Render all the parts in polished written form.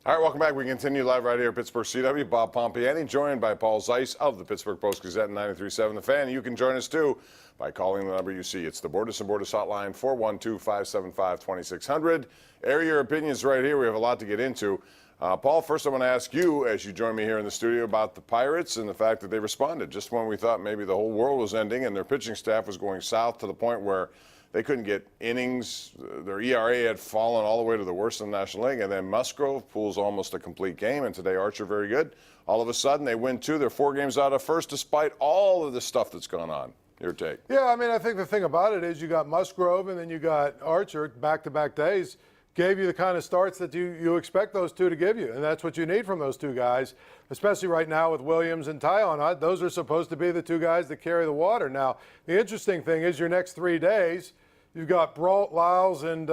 All right, welcome back. We continue live right here at Pittsburgh CW. Bob Pompeani, joined by Paul Zeise of the Pittsburgh Post-Gazette and 93.7 The Fan. You can join us, too, by calling the number you see. It's the Bordas and Bordas hotline, 412-575-2600. Air your opinions right here. We have a lot to get into. Paul, first I want to ask you, as you join me here in the studio, about the Pirates and the fact that they responded just when we thought maybe the whole world was ending and their pitching staff was going south to the point where they couldn't get innings. Their ERA had fallen all the way to the worst in the National League. And then Musgrove pulls almost a complete game. And today Archer very good. All of a sudden they win two. They're 4 games out of first despite all of the stuff that's gone on. Your take? Yeah, I mean, I think the thing about it is you got Musgrove and then you got Archer back-to-back days. Gave you the kind of starts that you expect those two to give you. And that's what you need from those two guys, especially right now with Williams and Tyon. Those are supposed to be the two guys that carry the water. Now, the interesting thing is your next 3 days, you've got Brault, Lyles, and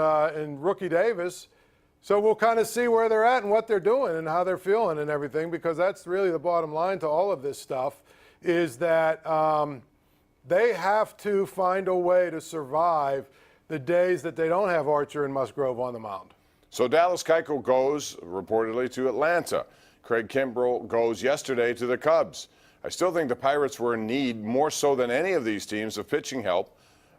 Rookie Davis. So we'll kind of see where they're at and what they're doing and how they're feeling and everything, because that's really the bottom line to all of this stuff is that they have to find a way to survive the days that they don't have Archer and Musgrove on the mound. So Dallas Keuchel goes reportedly to Atlanta. Craig Kimbrell goes yesterday to the Cubs. I still think the Pirates were in need, more so than any of these teams, of pitching help.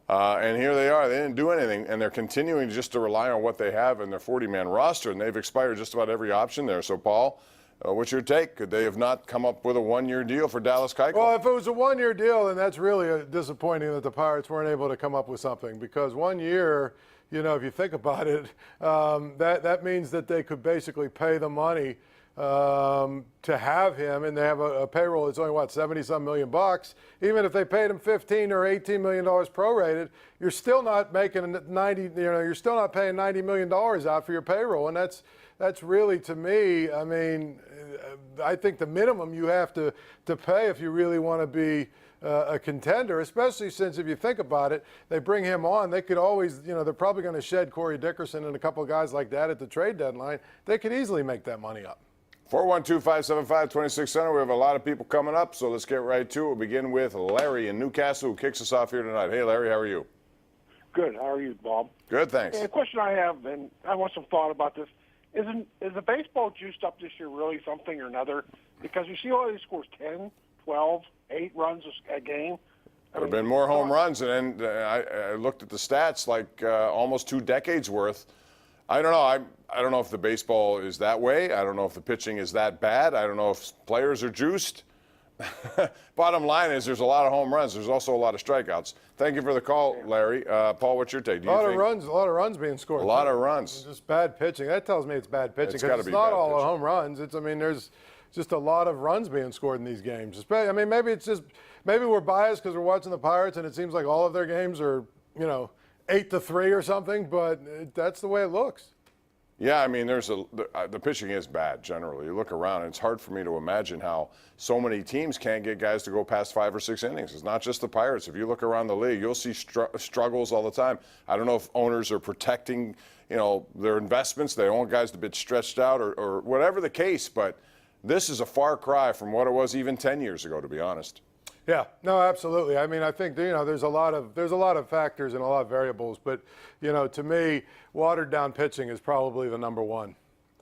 And here they are. They didn't do anything, and they're continuing just to rely on what they have in their 40-man roster, and they've expired just about every option there. So, Paul, what's your take? Could they have not come up with a 1-year deal for Dallas Keuchel? Well, if it was a 1-year deal, then that's really disappointing that the Pirates weren't able to come up with something, because 1 year, you know, if you think about it, that means that they could basically pay the money to have him, and they have a payroll that's only, what, $70-some million bucks. Even if they paid him $15 or $18 million prorated, you're still not making you're still not paying $90 million out for your payroll, and that's really, to me, I mean, I think the minimum you have to pay if you really want to be a contender, especially since if you think about it, they bring him on, they could always, you know, they're probably going to shed Corey Dickerson and a couple of guys like that at the trade deadline. They could easily make that money up. 412-575-2600. We have a lot of people coming up, so let's get right to it. We'll begin with Larry in Newcastle, who kicks us off here tonight. Hey, Larry, how are you? Good. How are you, Bob? Good, thanks. Hey, the question I have, and I want some thought about this, is the baseball juiced up this year really something or another? Because you see all these scores, 10, 12, 8 runs a game. There have been more home runs, and I looked at the stats, like almost 2 decades worth. I don't know. I don't know if the baseball is that way. I don't know if the pitching is that bad. I don't know if players are juiced. Bottom line is there's a lot of home runs. There's also a lot of strikeouts. Thank you for the call, Larry. Paul, what's your take? A lot of runs being scored. A lot of runs. Just bad pitching. That tells me it's bad pitching, because it's not all home runs. It's, I mean, there's just a lot of runs being scored in these games. I mean, maybe we're biased because we're watching the Pirates and it seems like all of their games are, you know, 8-3 or something, but that's the way it looks. Yeah, I mean, the pitching is bad generally. You look around, and it's hard for me to imagine how so many teams can't get guys to go past 5 or 6 innings. It's not just the Pirates. If you look around the league, you'll see struggles all the time. I don't know if owners are protecting, you know, their investments. They don't want guys to be stretched out or whatever the case, but this is a far cry from what it was even 10 years ago, to be honest. Yeah, no, absolutely. I mean, I think, you know, there's a lot of factors and a lot of variables, but, you know, to me, watered down pitching is probably the number one.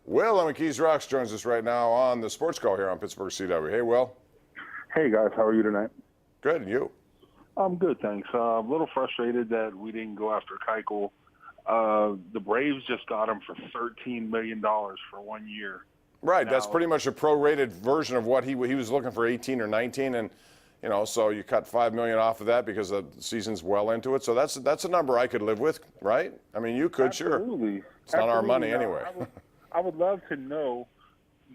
Will in McKees Rocks joins us right now on the Sports Call here on Pittsburgh CW. Hey, Will. Hey, guys. How are you tonight? Good, and you? I'm good, thanks. A little frustrated that we didn't go after Keuchel. The Braves just got him for $13 million for 1 year. Right, now, that's pretty much a prorated version of what he was looking for, 18 or 19, and you know, so you cut $5 million off of that because the season's well into it. So that's a number I could live with, right? I mean, you could, absolutely. Sure. It's not our money anyway. I would love to know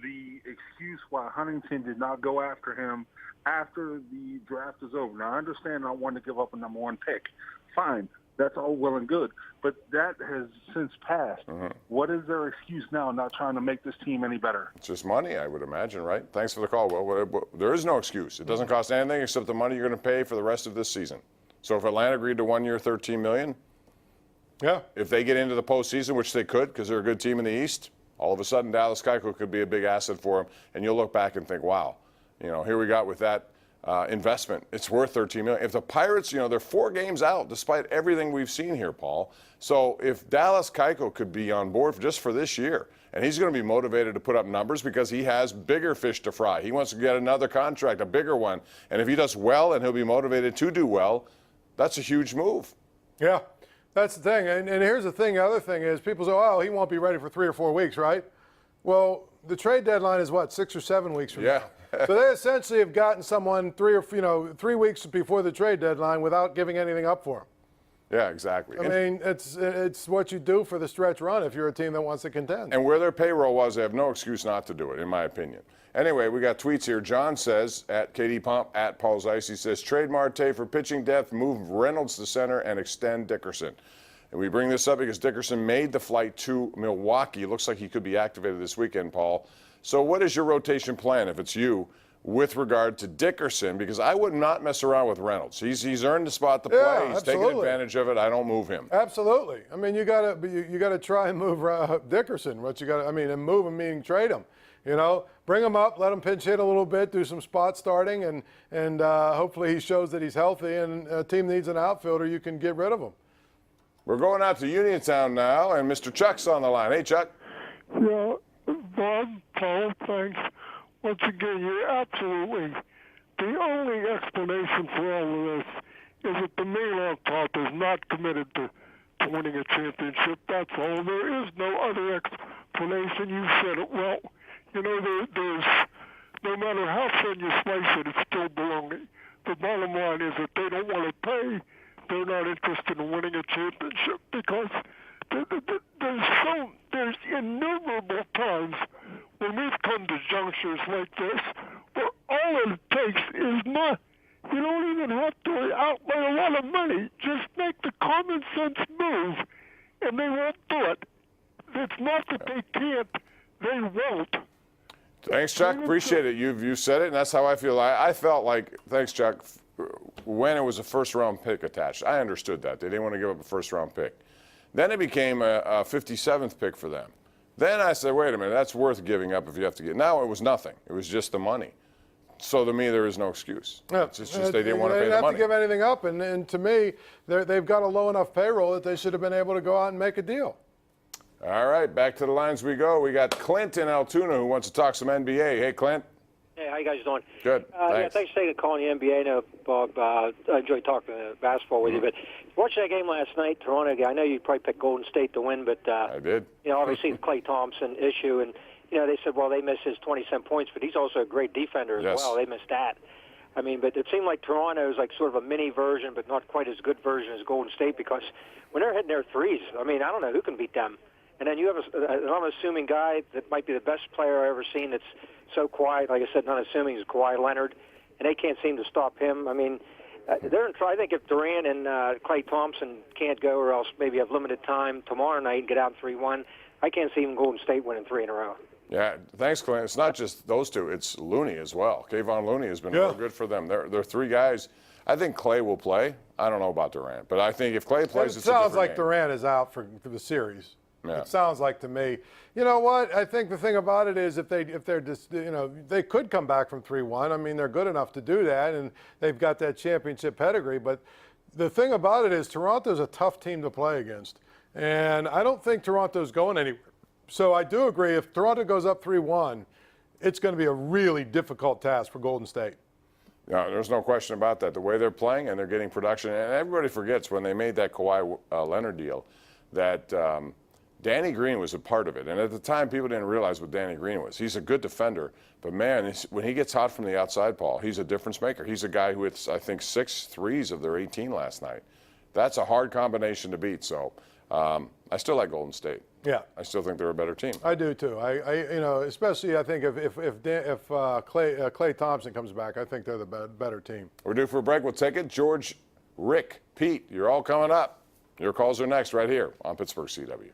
the excuse why Huntington did not go after him after the draft is over. Now, I understand I want to give up a number 1 pick. Fine. That's all well and good. But that has since passed. Mm-hmm. What is their excuse now, not trying to make this team any better? It's just money, I would imagine, right? Thanks for the call. Well, there is no excuse. It doesn't cost anything except the money you're going to pay for the rest of this season. So if Atlanta agreed to 1 year, $13 million, yeah. If they get into the postseason, which they could because they're a good team in the East, all of a sudden Dallas Keuchel could be a big asset for them, and you'll look back and think, wow, you know, here we got with that investment. It's worth $13 million. If the Pirates, you know, they're 4 games out despite everything we've seen here, Paul. So if Dallas Keuchel could be on board just for this year and he's going to be motivated to put up numbers because he has bigger fish to fry. He wants to get another contract, a bigger one, and if he does well and he'll be motivated to do well, that's a huge move. Yeah, that's the thing. And here's the thing. The other thing is people say, oh, he won't be ready for 3 or 4 weeks, right? Well, the trade deadline is what, 6 or 7 weeks from now? So they essentially have gotten someone 3 weeks before the trade deadline without giving anything up for him. Yeah, exactly. I mean, it's what you do for the stretch run if you're a team that wants to contend. And where their payroll was, they have no excuse not to do it, in my opinion. Anyway, we got tweets here. John says, at KD Pomp, at Paul Zeise, he says, trade Marte for pitching depth, move Reynolds to center, and extend Dickerson. And we bring this up because Dickerson made the flight to Milwaukee. It looks like he could be activated this weekend, Paul. So what is your rotation plan, if it's you, with regard to Dickerson? Because I would not mess around with Reynolds. He's earned the spot to play. Yeah, he's absolutely. taking advantage of it. I don't move him. Absolutely. I mean, you gotta try and move Dickerson. And move him meaning trade him. You know, bring him up, let him pinch hit a little bit, do some spot starting, and hopefully he shows that he's healthy. And a team needs an outfielder, you can get rid of him. We're going out to Uniontown now, and Mr. Chuck's on the line. Hey, Chuck. Yeah, Bob, Paul, thanks. Once again, you're absolutely. The only explanation for all of this is that the man on top is not committed to winning a championship. That's all. There is no other explanation. You said it well. You know, there's no matter how thin you slice it, it's still baloney. The bottom line is that they don't want to pay. They're not interested in winning a championship because there's innumerable times when we've come to junctures like this where all it takes is not, you don't even have to outlay a lot of money. Just make the common sense move, and they won't do it. It's not that they can't, they won't. Thanks, Chuck. Appreciate it. You said it, and that's how I feel. I felt like, thanks, Chuck, when it was a first-round pick attached. I understood that. They didn't want to give up a first-round pick. Then it became a 57th pick for them. Then I said, wait a minute, that's worth giving up if you have to get. Now it was nothing. It was just the money. So to me, there is no excuse. Yeah. It's just they didn't want to pay the money. They didn't have to give anything up, and to me, they've got a low enough payroll that they should have been able to go out and make a deal. All right, back to the lines we go. We got Clint in Altoona who wants to talk some NBA. Hey, Clint. Hey, how you guys doing? Good. Yeah, thanks for taking a call on the NBA. I know, Bob, I enjoy talking basketball with you, but watching that game last night, Toronto, I know you probably picked Golden State to win, but I did. You know, obviously the Klay Thompson issue, and you know they said, well, they missed his 20-some points, but he's also a great defender as well. They missed that. I mean, but it seemed like Toronto is like sort of a mini version, but not quite as good version as Golden State because when they're hitting their threes, I mean, I don't know who can beat them. And then you have an unassuming guy that might be the best player I've ever seen that's so quiet. Like I said, unassuming is Kawhi Leonard, and they can't seem to stop him. I mean, they're in trouble. I think if Durant and Klay Thompson can't go or else maybe have limited time tomorrow night and get out 3-1, I can't see even Golden State winning 3 in a row. Yeah, thanks, Clint. It's not just those two. It's Looney as well. Kayvon Looney has been real good for them. They're 3 guys. I think Klay will play. I don't know about Durant, but I think if Klay plays, it's a different sounds like game. Durant is out for the series. Yeah. It sounds like to me. You know what? I think the thing about it is if they're just, you know, they could come back from 3-1. I mean, they're good enough to do that, and they've got that championship pedigree. But the thing about it is Toronto's a tough team to play against, and I don't think Toronto's going anywhere. So I do agree if Toronto goes up 3-1, it's going to be a really difficult task for Golden State. No, there's no question about that. The way they're playing and they're getting production, and everybody forgets when they made that Kawhi Leonard deal that Danny Green was a part of it. And at the time, people didn't realize what Danny Green was. He's a good defender, but man, when he gets hot from the outside, Paul, he's a difference maker. He's a guy who hits, I think, 6 threes of their 18 last night. That's a hard combination to beat. So I still like Golden State. Yeah, I still think they're a better team. I do too. You know, especially I think if Klay Thompson comes back, I think they're the better team. We're due for a break. We'll take it. George, Rick, Pete, you're all coming up. Your calls are next right here on Pittsburgh CW.